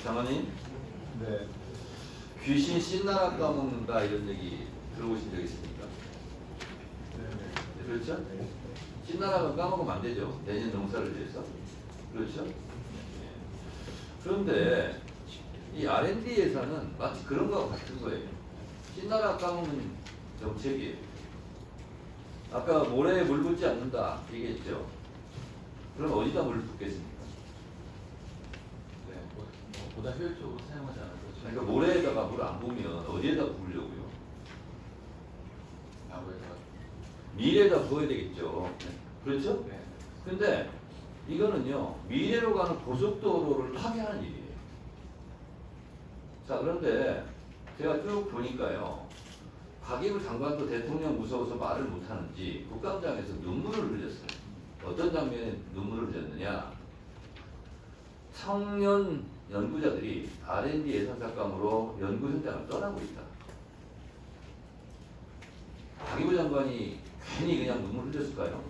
장관님, 네. 귀신 씨나라 까먹는다 이런 얘기 들어보신 적 있습니까? 네. 그렇죠? 씨나라가 까먹으면 안 되죠. 내년 농사를 위해서. 그렇죠? 그런데 이 R&D 예산은 마치 그런 거와 같은 거예요. 씨나라 까먹는 정책이에요. 아까 모래에 물 붓지 않는다 얘기했죠. 그럼 어디다 물을 붓겠습니까? 네, 보다 효율적으로 사용하지 않아서 그러니까 모래에다가 물 안 부으면 어디에다 부으려고요? 나무에다가. 미래에다 부어야 되겠죠. 그렇죠? 네. 근데 이거는요, 미래로 가는 고속도로를 파괴하는 일이에요. 자, 그런데 제가 쭉 보니까요, 과기부 장관도 대통령 무서워서 말을 못하는지 국감장에서 눈물을 흘렸어요. 어떤 장면에 눈물을 흘렸느냐? 청년 연구자들이 R&D 예산 삭감으로 연구 현장을 떠나고 있다. 과기부 장관이 괜히 그냥 눈물 흘렸을까요?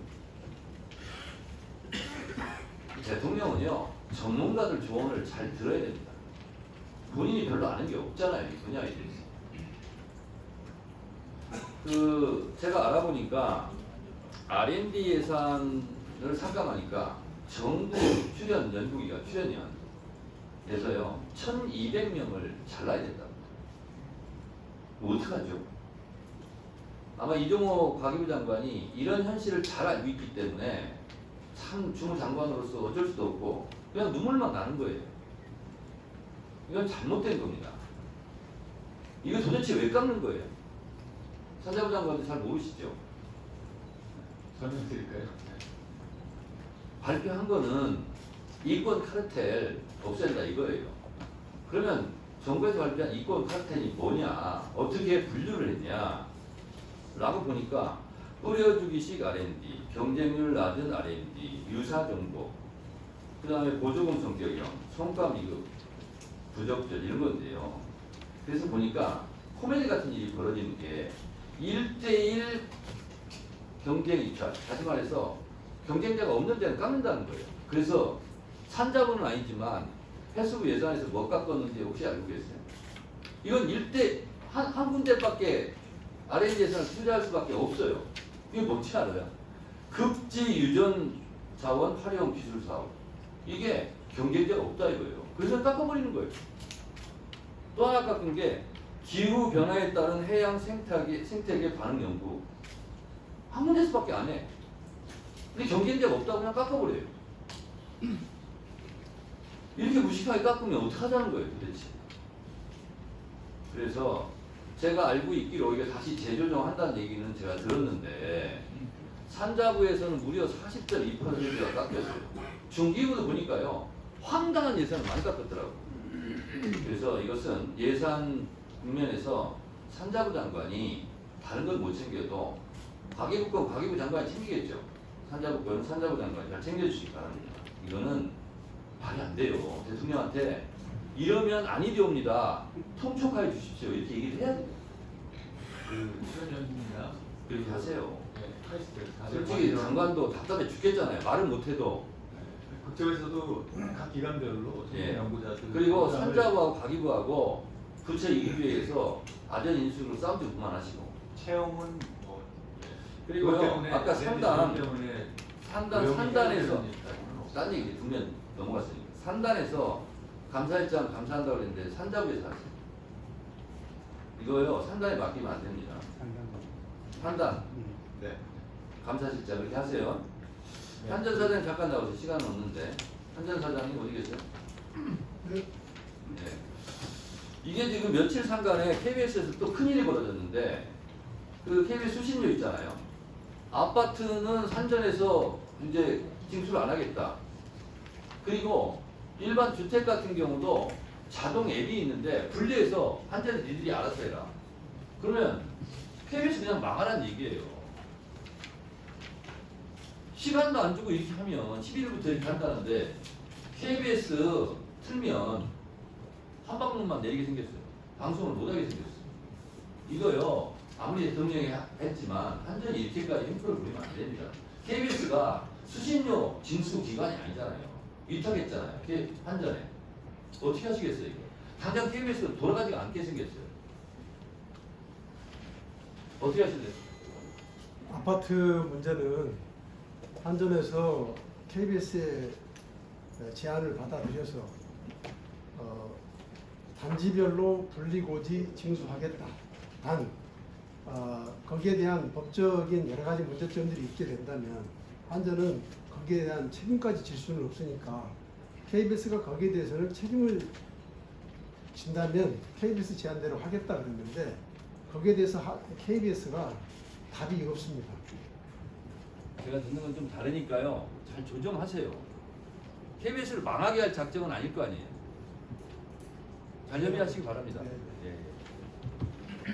대통령은요, 전문가들 조언을 잘 들어야 됩니다. 본인이 별로 아는 게 없잖아요, 이 분야에 대해서. 제가 알아보니까 R&D 예산을 삭감하니까 정부 출연 연구기가 출연위원회에서요 1,200명을 잘라야 된답니다. 어떡하죠? 아마 이종호 과기부 장관이 이런 현실을 잘 알고 있기 때문에 참 주무장관으로서 어쩔 수도 없고 그냥 눈물만 나는 거예요. 이건 잘못된 겁니다. 이거 도대체 왜 깎는 거예요? 산자부 장관도 잘 모르시죠? 설명드릴까요? 네. 발표한 거는 이권 카르텔 없앤다 이거예요. 그러면 정부에서 발표한 이권 카르텔이 뭐냐? 어떻게 분류를 했냐? 라고 보니까 뿌려주기식 R&D, 경쟁률 낮은 R&D, 유사 정보, 그 다음에 보조금 성격형, 성과 미급, 부적절 이런 건데요. 그래서 보니까 코미디 같은 일이 벌어지는 게 1대1 경쟁 입찰, 다시 말해서 경쟁자가 없는 데는 깎는다는 거예요. 그래서 산자부는 아니지만 해수부 예산에서 뭐 깎았는지 혹시 알고 계세요? 이건 한 군데밖에 R&D 예산을 투자할 수밖에 없어요. 이게 뭔지 알아요? 급지 유전 자원 활용 기술 사업. 이게 경쟁자가 없다 이거예요. 그래서 깎아버리는 거예요. 또 하나 깎은 게 기후 변화에 따른 해양 생태계 반응 연구. 한 군데서밖에 안 해. 근데 경쟁자가 없다고 그냥 깎아버려요. 이렇게 무식하게 깎으면 어떡하자는 거예요 도대체. 그래서 제가 알고 있기로 이게 다시 재조정한다는 얘기는 제가 들었는데 산자부에서는 무려 40.2%가 깎였어요. 중기부도 보니까요 황당한 예산을 많이 깎았더라고요. 그래서 이것은 예산 국면에서 산자부 장관이 다른 건 못 챙겨도 과기부 건 과기부 장관이 챙기겠죠. 산자부 건 산자부 장관이 잘 챙겨주시기 바랍니다. 이거는 말이 안 돼요. 대통령한테 이러면 아니되옵니다. 통촉하여 주십시오. 이렇게 얘기를 해야 돼요. 출연료입니다. 그렇게 하세요. 네, 카이스트. 솔직히 장관도 답답해 죽겠잖아요. 말을 못해도. 국정에서도 각 기관별로 예. 연구자들 그리고 산자부하고 과기부하고 부처 이기부에서 아전 인수로 싸움도 그만하시고. 채용은 뭐 그리고요 아까 산단에서 딴 딴 얘기 두면 넘어갔으니까 산단에서 감사일장 감사한다고 그랬는데 산자부에서 하세요. 이거요 산단에 맡기면 안 됩니다. 산단 네. 감사실장 그렇게 하세요. 네. 한전 사장님 잠깐 나오세요. 시간은 없는데 한전 사장님 어디 계세요? 네. 이게 지금 며칠 상간에 KBS에서 또 큰일이 벌어졌는데 그 KBS 수신료 있잖아요. 아파트는 산전에서 이제 징수를 안 하겠다. 그리고 일반 주택 같은 경우도 자동 앱이 있는데 분리해서 한전은 니들이 알아서 해라. 그러면 KBS 그냥 망하라는 얘기예요. 시간도 안 주고 이렇게 하면 11일부터 이렇게 한다는데 KBS 틀면 한방문만 내리게 생겼어요. 방송을 못하게 생겼어요. 이거요 아무리 대통령이 했지만 한전이 이렇게까지 횡포를 부리면 안 됩니다. KBS가 수신료 징수 기관이 아니잖아요. 위탁했잖아요. 한전에. 어떻게 하시겠어요 이거? 당장 KBS가 돌아가지가 않게 생겼어요. 어떻게 하실래요? 아파트 문제는 한전에서 KBS의 제안을 받아들여서 단지별로 분리고지 징수하겠다. 단 거기에 대한 법적인 여러 가지 문제점들이 있게 된다면 한전은 거기에 대한 책임까지 질 수는 없으니까 KBS가 거기에 대해서는 책임을 진다면 KBS 제안대로 하겠다 그랬는데 거기에 대해서 KBS가 답이 없습니다. 제가 듣는 건 좀 다르니까요. 잘 조정하세요. KBS를 망하게 할 작정은 아닐 거 아니에요. 잘 협의하시기 바랍니다. 네, 네.